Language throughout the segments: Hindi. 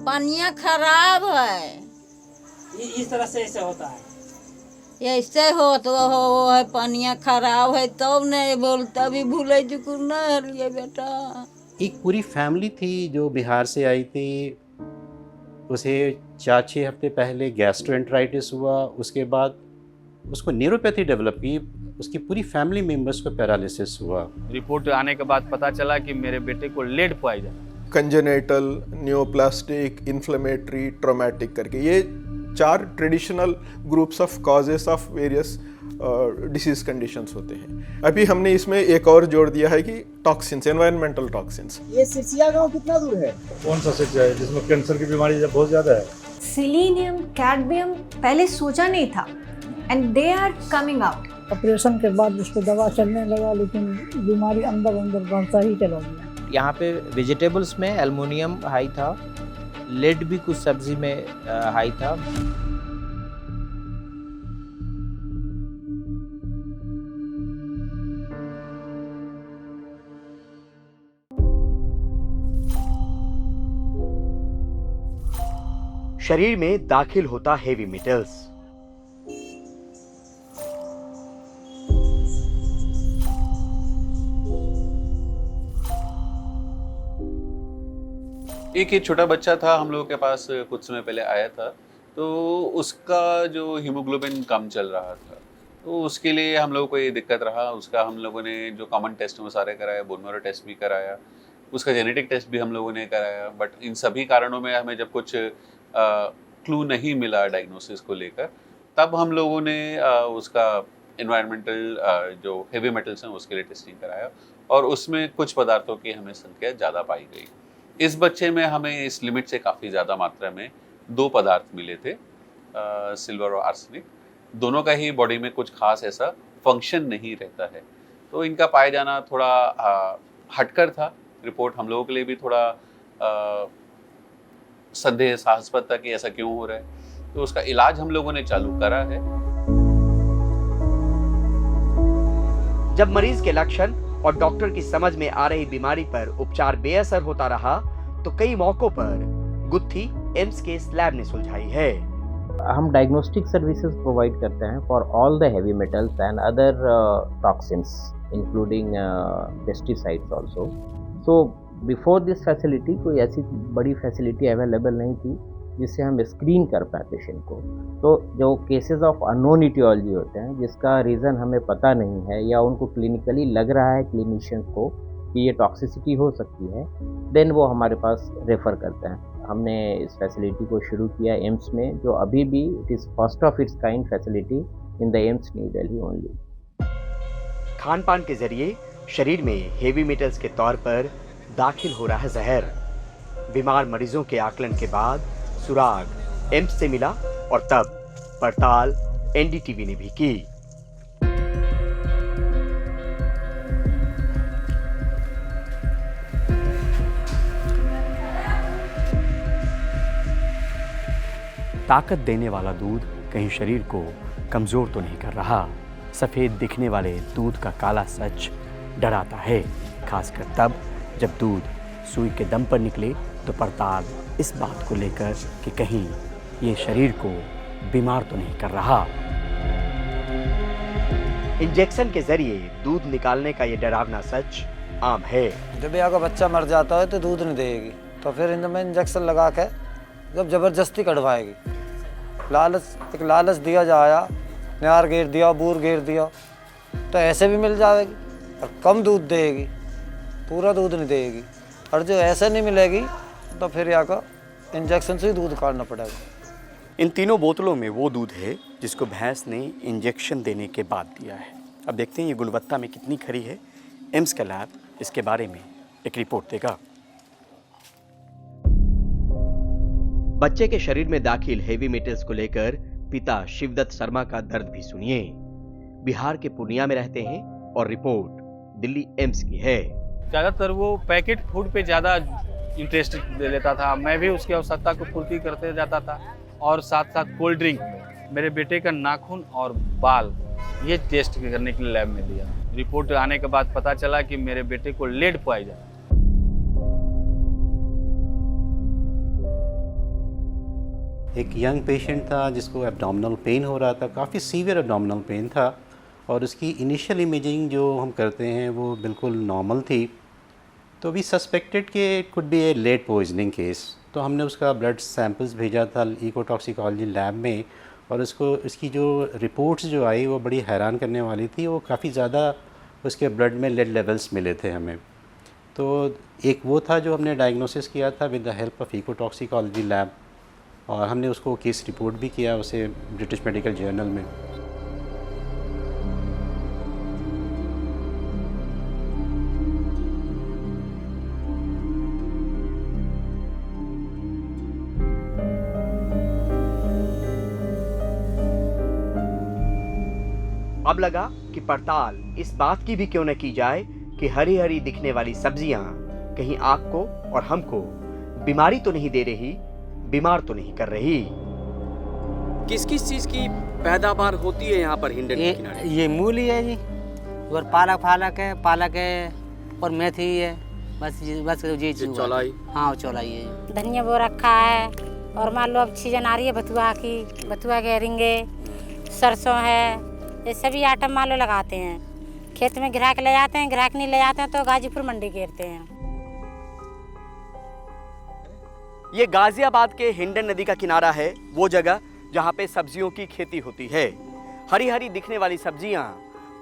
पानिया खराब है। इस तरह से ऐसे होता है। ऐसे हो है पानिया खराब है तब नहीं बोलता भी भूले चुकुर न हलिए बेटा। एक पूरी फैमिली थी जो बिहार से आई थी, उसे 4-6 हफ्ते पहले गैस्ट्रोएंटराइटिस हुआ, उसके बाद उसको न्यूरोपैथी डेवलप की, उसकी पूरी फैमिली मेंबर्स को पैरालिसिस हुआ। रिपोर्ट आने के बाद पता चला कि मेरे बेटे को lead poison, congenital, neoplastic, inflammatory, traumatic करके ये 4 traditional groups of causes of various disease conditions होते हैं। अभी हमने इसमें एक और जोड़ दिया है कि टॉक्सिन्स, एनवायरमेंटल टॉक्सिन्स। ये सिरसिया गांव कितना दूर है? कौन सा सिरसिया है जिसमें कैंसर की बीमारी बहुत ज़्यादा है? सेलेनियम, कैडमियम पहले सोचा नहीं था and they are coming out. Operation के बाद उसको दवा चलने लगा लेकिन बीमारी अंदर अंदर बढ़ता ही चला गया। यहाँ पे वेजिटेबल्स में एल्युमिनियम हाई था, लेड भी कुछ सब्जी में हाई था। शरीर में दाखिल होता हेवी मेटल्स। एक ही छोटा बच्चा था हम लोगों के पास, कुछ समय पहले आया था, तो उसका जो हीमोग्लोबिन कम चल रहा था, तो उसके लिए हम लोगों को ये दिक्कत रहा। उसका हम लोगों ने जो कॉमन टेस्ट वो सारे कराया, बोन मैरो टेस्ट भी कराया, उसका जेनेटिक टेस्ट भी हम लोगों ने कराया, बट इन सभी कारणों में हमें जब कुछ क्लू नहीं मिला डायग्नोसिस को लेकर, तब हम लोगों ने उसका एनवायरमेंटल जो हेवी मेटल्स हैं उसके लिए टेस्टिंग कराया और उसमें कुछ पदार्थों की हमें संख्या ज़्यादा पाई गई। इस बच्चे में हमें इस लिमिट से काफ़ी ज़्यादा मात्रा में 2 पदार्थ मिले थे, सिल्वर और आर्सेनिक। दोनों का ही बॉडी में कुछ खास ऐसा फंक्शन नहीं रहता है, तो इनका पाया जाना थोड़ा हटकर था। रिपोर्ट हम लोगों के लिए भी थोड़ा संदेहास्पद था कि ऐसा क्यों हो रहा है, तो उसका इलाज हम लोगों ने चालू करा है। जब मरीज के लक्षण और डॉक्टर की समझ में आ रही बीमारी पर उपचार बेअसर होता रहा तो कई मौकों पर गुत्थी एम्स के इस लैब ने सुलझाई है। हम डायग्नोस्टिक सर्विसेज प्रोवाइड करते हैं for all the heavy metals and other toxins including pesticides also. So before this facility कोई ऐसी बड़ी फैसिलिटी अवेलेबल नहीं थी जिससे हम स्क्रीन कर पाए पेशेंट को। तो जो केसेस ऑफ अननोन इटियोलॉजी होते हैं जिसका रीज़न हमें पता नहीं है या उनको क्लिनिकली लग रहा है क्लिनिशियंस को कि ये टॉक्सिसिटी हो सकती है, देन वो हमारे पास रेफ़र करते हैं। हमने इस फैसिलिटी को शुरू किया एम्स में, जो अभी भी it is first of its kind facility in the AIIMS new Delhi only. Khan पान के जरिए शरीर में हेवी मेटल्स के तौर पर दाखिल हो रहा है जहर। बीमार मरीजों के आकलन के बाद सुराग एम्स से मिला और तब पड़ताल एनडीटीवी ने भी की। ताकत देने वाला दूध कहीं शरीर को कमजोर तो नहीं कर रहा। सफेद दिखने वाले दूध का काला सच डराता है, खासकर तब जब दूध सुई के दम पर निकले तो पड़ताल इस बात को लेकर कि कहीं ये शरीर को बीमार तो नहीं कर रहा। इंजेक्शन के जरिए दूध निकालने का ये डरावना सच आम है। जब आपका बच्चा मर जाता है तो दूध नहीं देगी, तो फिर इनमें इंजेक्शन लगा के जब जबरदस्ती कढ़वाएगी। एक लालच दिया जाया, नार घेर दिया, बूर घेर दिया, तो ऐसे भी मिल जाएगी और कम दूध देगी, पूरा दूध नहीं देगी। और जो ऐसे नहीं मिलेगी तो फिर यहाँ का इंजेक्शन से ही दूध काटना पड़ेगा। इन तीनों बोतलों में वो दूध है जिसको भैंस ने इंजेक्शन देने के बाद दिया है। अब देखते हैं ये गुणवत्ता में कितनी खरी है। एम्स का लैब इसके बारे में एक रिपोर्ट देगा। बच्चे के शरीर में दाखिल हेवी मेटल्स को लेकर पिता शिवदत्त शर्मा का दर्द भी सुनिए। बिहार के पूर्णिया में रहते हैं और रिपोर्ट दिल्ली एम्स की है। ज़्यादातर वो पैकेट फूड पे ज़्यादा इंटरेस्ट ले लेता था। मैं भी उसकी आवश्यकता को पूर्ति करते जाता था और साथ साथ कोल्ड ड्रिंक। मेरे बेटे का नाखून और बाल ये टेस्ट करने के लिए लैब में दिया। रिपोर्ट आने के बाद पता चला कि मेरे बेटे को लेड पॉइजन। एक यंग पेशेंट था जिसको एब्डोमिनल पेन हो रहा था, काफ़ी सीवियर एब्डोमिनल पेन था और उसकी इनिशियल इमेजिंग जो हम करते हैं वो बिल्कुल नॉर्मल थी। तो वी सस्पेक्टेड कि it could be a lead poisoning case. तो हमने उसका ब्लड सैंपल्स भेजा था इकोटॉक्सिकोलॉजी लैब में और उसकी जो रिपोर्ट्स जो आई वो बड़ी हैरान करने वाली थी। वो काफ़ी ज़्यादा उसके ब्लड में लेड लेवल्स मिले थे हमें। तो एक वो था जो हमने डायग्नोसिस किया था with the help of ecotoxicology lab और हमने उसको केस रिपोर्ट भी किया उसे ब्रिटिश मेडिकल जर्नल में। अब लगा कि पड़ताल इस बात की भी क्यों न की जाए कि हरी हरी दिखने वाली सब्जियां कहीं आपको और हमको बीमारी तो नहीं दे रही, बीमार तो नहीं कर रही। किस किस चीज की पैदावार होती है यहाँ पर हिंडन के किनारे? ये मूली है जी और पालक है और मेथी है, बस ये चौलाई। हाँ चौलाई है। धनिया बो रखा है और मान लो अब सीजन आ रही है बथुआ के रिंगे, सरसों है, ये सभी आइटम मान लो लगाते हैं। खेत में ग्राहक ले जाते हैं, ग्राहक नहीं ले जाते हैं तो गाजीपुर मंडी घेरते हैं। ये गाजियाबाद के हिंडन नदी का किनारा है, वो जगह जहाँ पे सब्जियों की खेती होती है। हरी हरी दिखने वाली सब्जियां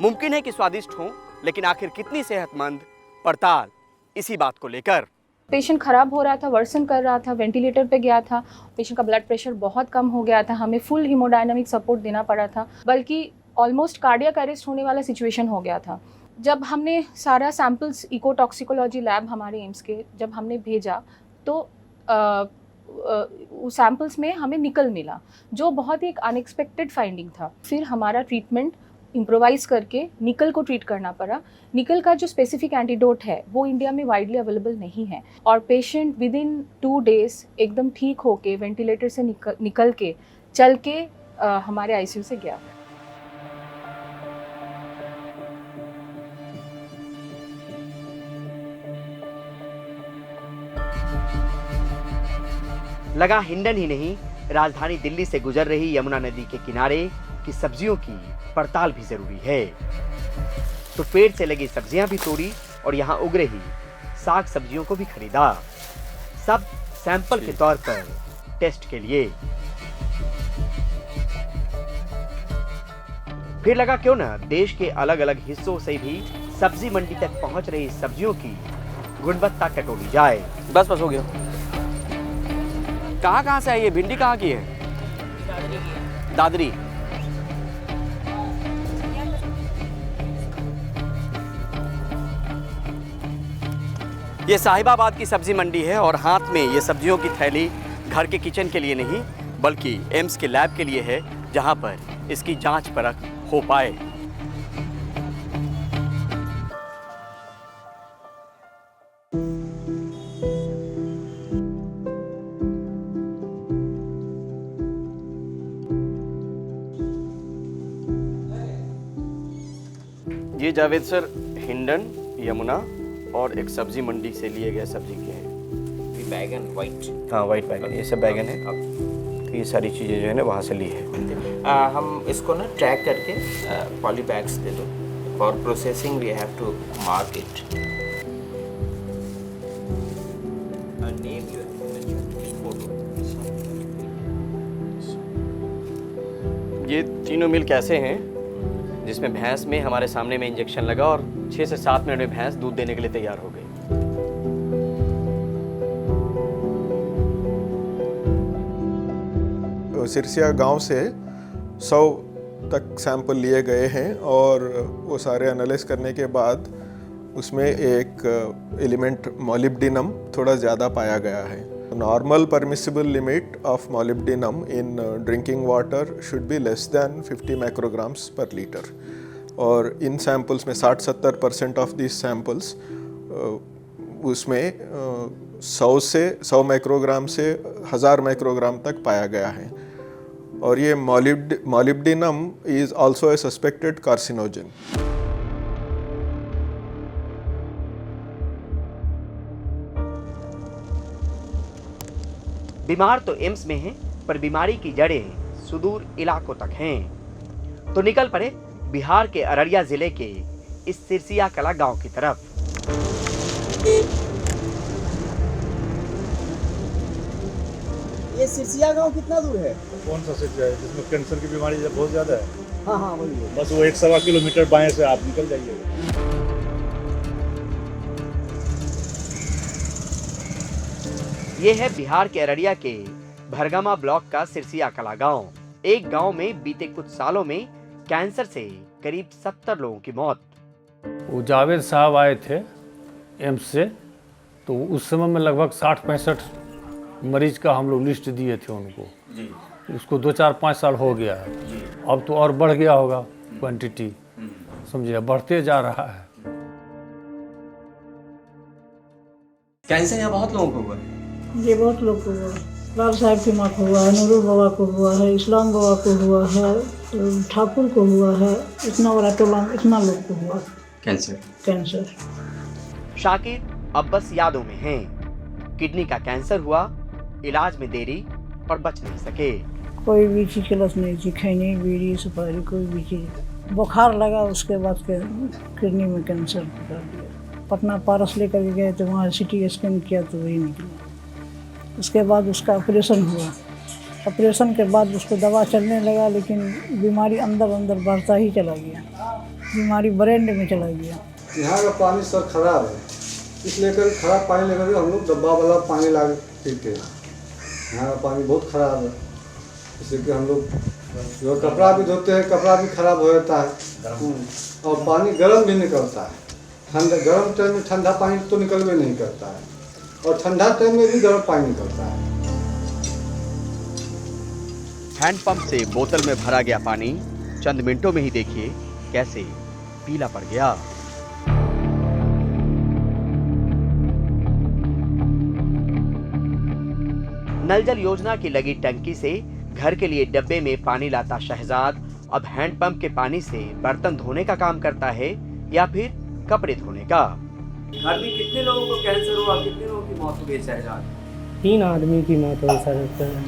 मुमकिन है कि स्वादिष्ट हों, लेकिन आखिर कितनी सेहतमंद? पड़ताल इसी बात को लेकर। पेशेंट ख़राब हो रहा था, वर्सन कर रहा था, वेंटिलेटर पे गया था, पेशेंट का ब्लड प्रेशर बहुत कम हो गया था, हमें फुल हीमोडायनामिक सपोर्ट देना पड़ा था, बल्कि ऑलमोस्ट कार्डियक अरेस्ट होने वाला सिचुएशन हो गया था। जब हमने सारा सैंपल्स इकोटॉक्सिकोलॉजी लैब हमारे एम्स के जब हमने भेजा तो उस सैंपल्स में हमें निकल मिला, जो बहुत ही एक अनएक्सपेक्टेड फाइंडिंग था। फिर हमारा ट्रीटमेंट इम्प्रोवाइज़ करके निकल को ट्रीट करना पड़ा। निकल का जो स्पेसिफिक एंटीडोट है वो इंडिया में वाइडली अवेलेबल नहीं है और पेशेंट विद इन 2 days एकदम ठीक होके वेंटिलेटर से निकल के चल के हमारे आईसीयू से गया। लगा हिंडन ही नहीं, राजधानी दिल्ली से गुजर रही यमुना नदी के किनारे की सब्जियों की पड़ताल भी जरूरी है। तो पेड़ से लगी सब्जियां भी तोड़ी और यहाँ उग रही साग सब्जियों को भी खरीदा, सब सैंपल के तौर पर टेस्ट के लिए। फिर लगा क्यों ना देश के अलग अलग हिस्सों से भी सब्जी मंडी तक पहुंच रही सब्जियों की गुणवत्ता टटोली जाए। बस हो गया। कहाँ से आई है भिंडी? कहाँ की है? दादरी। ये साहिबाबाद की सब्जी मंडी है और हाथ में ये सब्जियों की थैली घर के किचन के लिए नहीं बल्कि एम्स के लैब के लिए है, जहां पर इसकी जांच परख हो पाए। ये जावेद सर हिंडन, यमुना और एक सब्जी मंडी से लिए गए सब्जी के हैं। बैगन वाइट, हाँ वाइट बैगन, ये सब बैगन है। तो ये सारी चीज़ें जो है ना वहाँ से ली है। हम इसको ना ट्रैक करके पॉली बैग्स दे दो। For processing we have to mark it. ये तीनों मिल्क ऐसे हैं जिसमें भैंस में हमारे सामने में इंजेक्शन लगा और 6 से 7 मिनट में भैंस दूध देने के लिए तैयार हो गई। सिरसिया गांव से 100 तक सैंपल लिए गए हैं और वो सारे एनालाइज करने के बाद उसमें एक एलिमेंट मोलिब्डेनम थोड़ा ज़्यादा पाया गया है। Normal permissible limit of molybdenum in drinking water should be less than 50 micrograms पर लीटर और इन सैंपल्स में 60-70% ऑफ दिस सैंपल्स उसमें 100 माइक्रोग्राम से 1000 माइक्रोग्राम तक पाया गया है और ये molybdenum is also a suspected carcinogen. बीमार तो एम्स में हैं, पर बीमारी की जड़ें सुदूर इलाकों तक हैं। तो निकल पड़े बिहार के अररिया जिले के इस सिरसिया कला गांव की तरफ। ये सिरसिया गांव कितना दूर है? कौन सा सिरसिया है जिसमें कैंसर की बीमारी बहुत ज्यादा है? हाँ हाँ वही है। बस वो 1-1.25 किलोमीटर बाएं से आप निकल जाइए। ये है बिहार के अररिया के भरगमा ब्लॉक का सिरसिया कला गांव। एक गांव में बीते कुछ सालों में कैंसर से करीब 70 लोगों की मौत। वो जावेद साहब आए थे एम्स से, तो उस समय में लगभग 60-65 मरीज का हम लोग लिस्ट दिए थे उनको जी। उसको 2-4-5 साल हो गया है जी। अब तो और बढ़ गया होगा क्वांटिटी, समझिए बढ़ते जा रहा है। कैंसर यहाँ बहुत लोगों को हुआ है। ये बहुत लोग को हुआ है। लाल साहब की माँ को हुआ है, नूरुल बाबा को हुआ है, इस्लाम बाबा को हुआ है, ठाकुर को हुआ है, इतना बड़ा टोला इतना लोग को हुआ कैंसर। शाकिर अब बस यादों में हैं। किडनी का कैंसर हुआ, इलाज में देरी और बच नहीं सके। कोई भी चीज़ की लत नहीं थी, खैनी बीड़ी सुपारी कोई भी चीज़। बुखार लगा उसके बाद किडनी में कैंसर कर दिया। पटना पारस लेकर के गए तो वहाँ CT स्कैन किया तो वही निकला। उसके बाद उसका ऑपरेशन हुआ। ऑपरेशन के बाद उसको दवा चलने लगा, लेकिन बीमारी अंदर अंदर बढ़ता ही चला गया। बीमारी ब्रेन में चला गया। यहाँ का पानी सर खराब है, इसलिए खराब पानी लेकर हम लोग डब्बा वाला पानी ला के पीते हैं। यहाँ का पानी बहुत खराब है, इसलिए कि हम लोग जो कपड़ा भी धोते हैं कपड़ा भी खराब हो जाता है और पानी गर्म भी निकलता है। ठंडा गर्म टाइम में ठंडा पानी तो निकल भी नहीं करता है और ठंडा टाइम में भी गर्म पानी निकलता है। हैंडपंप से बोतल में भरा गया पानी चंद मिनटों में ही देखिए कैसे पीला पड़ गया। नल जल योजना की लगी टंकी से घर के लिए डब्बे में पानी लाता शहजाद अब हैंडपंप के पानी से बर्तन धोने का काम करता है या फिर कपड़े धोने का। घर में कितने लोगों को कैंसर हुआ, कितने लोगों की मौत हो गई शहजाद? 3 आदमी की मौत हुई सर।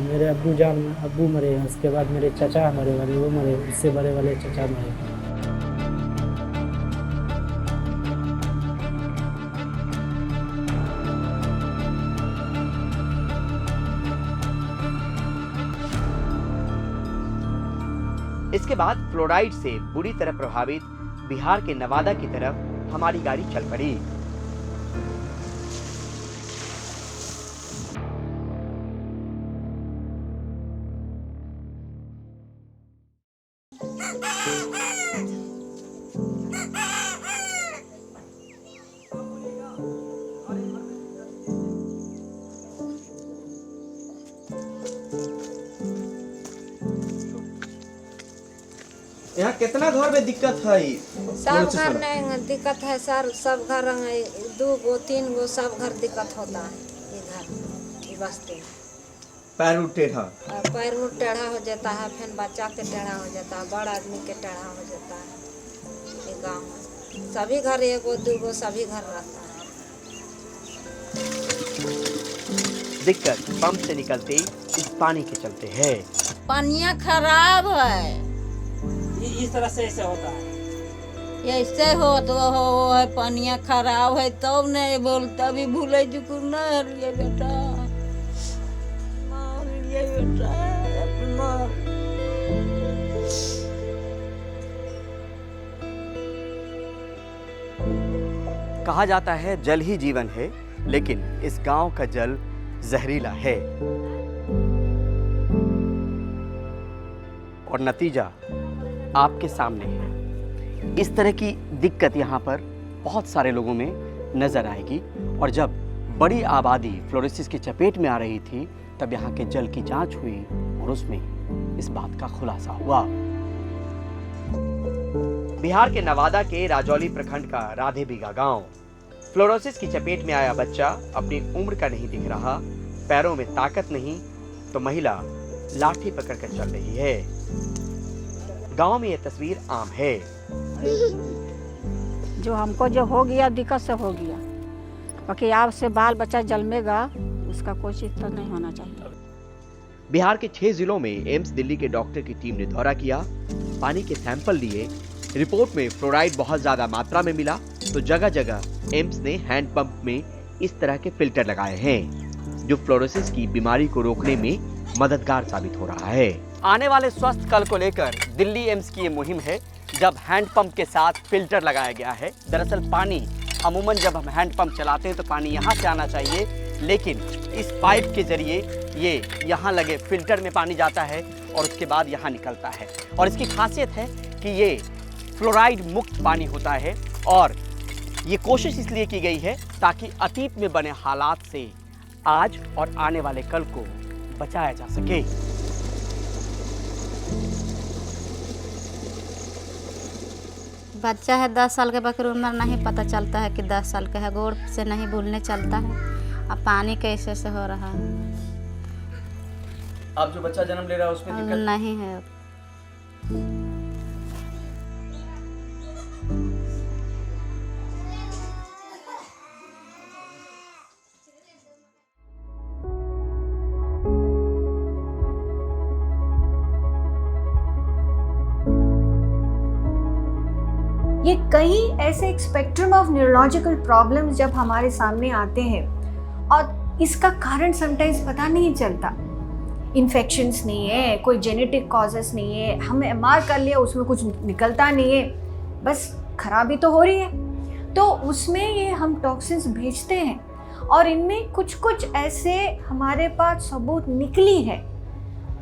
मेरे अब्बू मरे, उसके बाद मेरे चाचा मरे वाले वो मरे, उससे बड़े वाले चाचा मरे। इसके बाद फ्लोराइड से बुरी तरह प्रभावित बिहार के नवादा की तरफ हमारी गाड़ी चल पड़ी। यहाँ कितना घर में दिक्कत है? सब घर में दिक्कत है सर, सब घर 2 गो 3 गो सब घर दिक्कत होता है। ये घर ये वास्ते पैर टेढ़ा, पैर टेढ़ा हो जाता है, फिर बच्चा के टेढ़ा हो जाता है, बड़ा आदमी के टेढ़ा हो जाता है। ये गाँव में सभी घर 1 गो 2 गो सभी घर रहता है। दिक्कत पंप से निकलते इस पानी के चलते है। पानिया खराब है, इस तरह से ऐसे होता है। ऐसे हो है पानिया खराब है तब नहीं बोलता भी भूले जुकुर न हरिए बेटा, बेटा अपना। कहा जाता है जल ही जीवन है, लेकिन इस गांव का जल जहरीला है और नतीजा आपके सामने है। इस तरह की दिक्कत यहाँ पर बहुत सारे लोगों में नजर आएगी और जब बड़ी आबादी फ्लोरोसिस की चपेट में आ रही थी तब यहाँ के जल की जांच हुई और उसमें इस बात का खुलासा हुआ। बिहार के नवादा के राजौली प्रखंड का राधेबिगा गांव। फ्लोरोसिस की चपेट में आया बच्चा अपनी उम्र का नहीं दिख रहा, पैरों में ताकत नहीं तो महिला लाठी पकड़कर चल रही है। गांव में यह तस्वीर आम है। जो हमको जो हो गया दिक्कत से हो गया, बाकी आपसे बाल बच्चा जन्मेगा उसका कोई चीज तो नहीं होना चाहिए। बिहार के 6 जिलों में एम्स दिल्ली के डॉक्टर की टीम ने दौरा किया, पानी के सैंपल लिए। रिपोर्ट में फ्लोराइड बहुत ज्यादा मात्रा में मिला तो जगह जगह एम्स ने हैंडपंप में इस तरह के फिल्टर लगाए हैं जो फ्लोरोसिस की बीमारी को रोकने में मददगार साबित हो रहा है। आने वाले स्वस्थ कल को लेकर दिल्ली एम्स की ये मुहिम है जब हैंडपंप के साथ फिल्टर लगाया गया है। दरअसल पानी अमूमन जब हम हैंडपंप चलाते हैं तो पानी यहाँ से आना चाहिए, लेकिन इस पाइप के जरिए ये यहाँ लगे फिल्टर में पानी जाता है और उसके बाद यहाँ निकलता है। और इसकी खासियत है कि ये फ्लोराइड मुक्त पानी होता है और ये कोशिश इसलिए की गई है ताकि अतीत में बने हालात से आज और आने वाले कल को बचाया जा सके। बच्चा है 10 साल के बकरी उम्र, नहीं पता चलता है कि 10 साल का है, गोड़ से नहीं भूलने चलता है। अब पानी कैसे से हो रहा है। अब जो बच्चा जन्म ले रहा है उसमें दिक्कत नहीं है। ये कई ऐसे एक स्पेक्ट्रम ऑफ न्यूरोलॉजिकल प्रॉब्लम्स जब हमारे सामने आते हैं और इसका कारण समटाइम्स पता नहीं चलता। इन्फेक्शंस नहीं है, कोई जेनेटिक कॉजेस नहीं है, हमने एमआर कर लिया उसमें कुछ निकलता नहीं है, बस खराबी तो हो रही है। तो उसमें ये हम टॉक्सिन्स भेजते हैं और इनमें कुछ कुछ ऐसे हमारे पास सबूत निकली है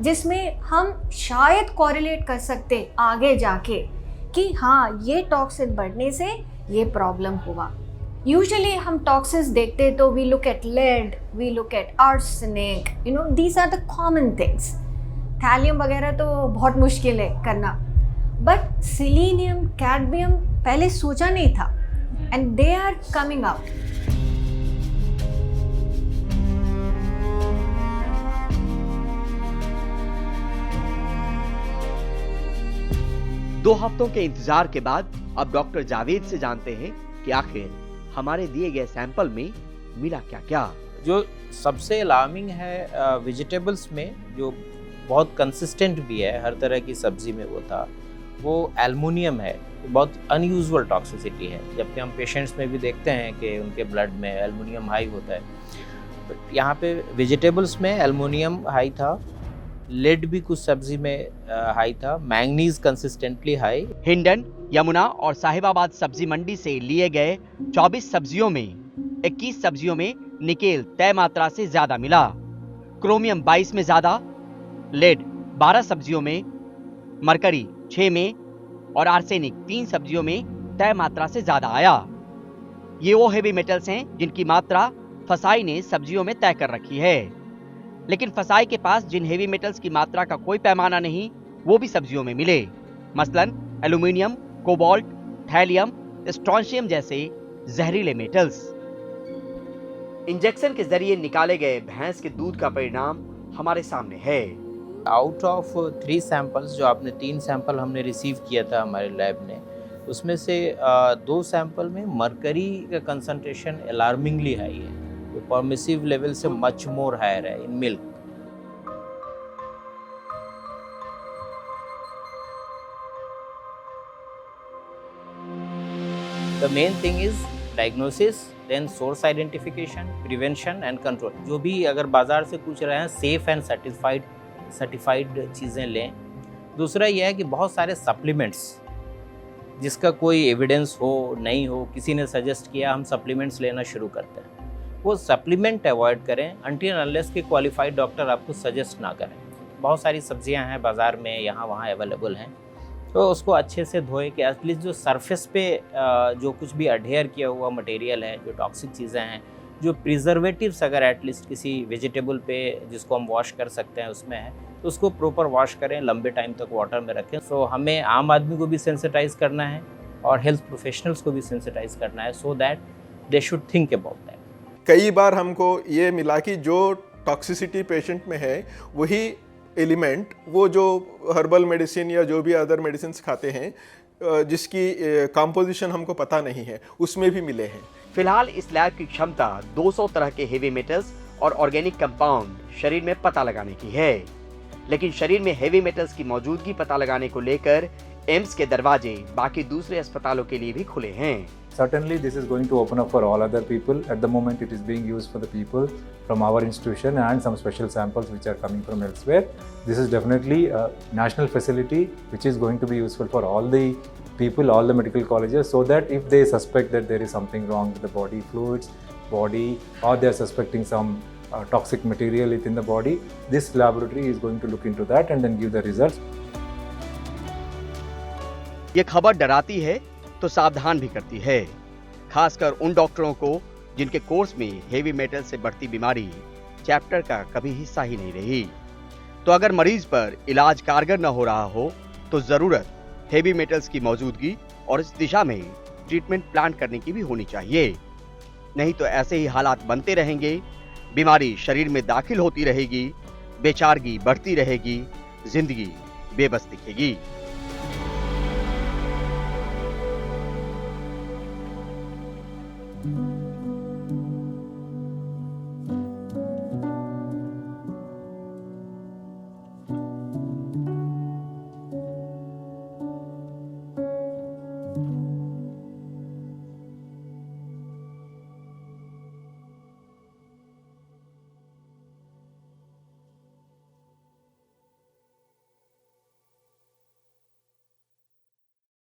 जिसमें हम शायद कोरिलेट कर सकते आगे जाके कि हाँ ये टॉक्सिन बढ़ने से ये प्रॉब्लम हुआ। यूजुअली हम टॉक्सिन्स देखते तो we look at lead, we look at arsenic, you know these are the common things. Thallium वगैरह तो बहुत मुश्किल है करना, बट सिलीनियम, कैडमियम पहले सोचा नहीं था and they are coming out. दो हफ्तों के इंतजार के बाद अब डॉक्टर जावेद से जानते हैं कि आखिर हमारे दिए गए सैंपल में मिला क्या क्या। जो सबसे अलार्मिंग है वेजिटेबल्स में, जो बहुत कंसिस्टेंट भी है हर तरह की सब्जी में वो था, वो एल्युमिनियम है। बहुत अनयूजुअल टॉक्सिसिटी है, जबकि हम पेशेंट्स में भी देखते हैं कि उनके ब्लड में एल्युमिनियम हाई होता है, बट यहाँ पे वेजिटेबल्स में एल्युमिनियम हाई था, लेड भी कुछ सब्जी में हाई था, manganese consistently high. Hindon, Yamuna और साहिबाबाद सब्जी मंडी से लिए गए 24 सब्जियों में 21 सब्जियों में निकेल तय मात्रा से ज्यादा मिला, क्रोमियम 22 में ज्यादा, लेड 12 सब्जियों में, मरकरी 6 में और आर्सेनिक 3 सब्जियों में तय मात्रा से ज्यादा आया। ये वो हेवी मेटल्स हैं जिनकी मात्रा फसाई ने सब्जियों में तय कर रखी है, लेकिन फसाई के पास जिन हेवी मेटल्स की मात्रा का कोई पैमाना नहीं वो भी सब्जियों में मिले, मसलन एल्युमिनियम, कोबाल्ट, थैलियम, स्ट्रोंशियम जैसे जहरीले मेटल्स। इंजेक्शन के जरिए निकाले गए भैंस के दूध का परिणाम हमारे सामने है। आउट ऑफ 3 सैंपल्स, जो आपने 3 सैंपल हमने रिसीव किया था हमारे लैब ने, उसमें से 2 सैंपल में मरकरी का कंसंट्रेशन अलार्मिंगली हाई है, परमिसिव लेवल से मच मोर हायर है in milk. The main thing is diagnosis, then source identification, prevention and control. जो भी अगर बाजार से पूछ रहे हैं, सेफ एंड सर्टिफाइड चीज़ें लें। दूसरा यह है कि बहुत सारे सप्लीमेंट्स जिसका कोई एविडेंस हो नहीं हो, किसी ने सजेस्ट किया, हम सप्लीमेंट्स लेना शुरू करते हैं, वो सप्लीमेंट अवॉइड करें अनटिल अनलेस कि क्वालिफाइड डॉक्टर आपको सजेस्ट ना करें। बहुत सारी सब्जियां हैं बाज़ार में, यहाँ वहाँ अवेलेबल हैं, तो उसको अच्छे से धोए कि एटलीस्ट जो सरफेस पे जो कुछ भी अडेयर किया हुआ मटेरियल है, जो टॉक्सिक चीज़ें हैं, जो प्रिजर्वेटिव्स अगर एटलीस्ट किसी वेजिटेबल पे जिसको हम वॉश कर सकते हैं उसमें है, तो उसको प्रॉपर वॉश करें, लंबे टाइम तक वाटर में रखें। सो हमें आम आदमी को भी सेंसिटाइज करना है और हेल्थ प्रोफेशनल्स को भी सेंसिटाइज करना है, so that they should think about that. कई बार हमको ये मिला कि जो टॉक्सिसिटी पेशेंट में है वही एलिमेंट वो जो हर्बल मेडिसिन या जो भी अदर मेडिसिन खाते हैं जिसकी कंपोजिशन हमको पता नहीं है उसमें भी मिले हैं। फिलहाल इस लैब की क्षमता 200 तरह के हेवी मेटल्स और ऑर्गेनिक कंपाउंड शरीर में पता लगाने की है, लेकिन शरीर में हेवी मेटल्स की मौजूदगी पता लगाने को लेकर एम्स के दरवाजे बाकी दूसरे अस्पतालों के लिए भी खुले हैं। Certainly this is going to open up for all other people. At the moment it is being used for the people from our institution and some special samples which are coming from elsewhere. This is definitely a national facility which is going to be useful for all the people, all the medical colleges, so that if they suspect that there is something wrong with the body fluids, body, or they are suspecting some toxic material within the body, this laboratory is going to look into that and then give the results. ये खबर डराती है तो सावधान भी करती है, खासकर उन डॉक्टरों को जिनके कोर्स में हेवी मेटल से बढ़ती बीमारी चैप्टर का कभी हिस्सा ही नहीं रही। तो अगर मरीज पर इलाज कारगर न हो रहा हो तो जरूरत हेवी मेटल्स की मौजूदगी और इस दिशा में ट्रीटमेंट प्लान करने की भी होनी चाहिए। नहीं तो ऐसे ही हालात बनते रहेंगे, बीमारी शरीर में दाखिल होती रहेगी, बेचारगी बढ़ती रहेगी, जिंदगी बेबस दिखेगी।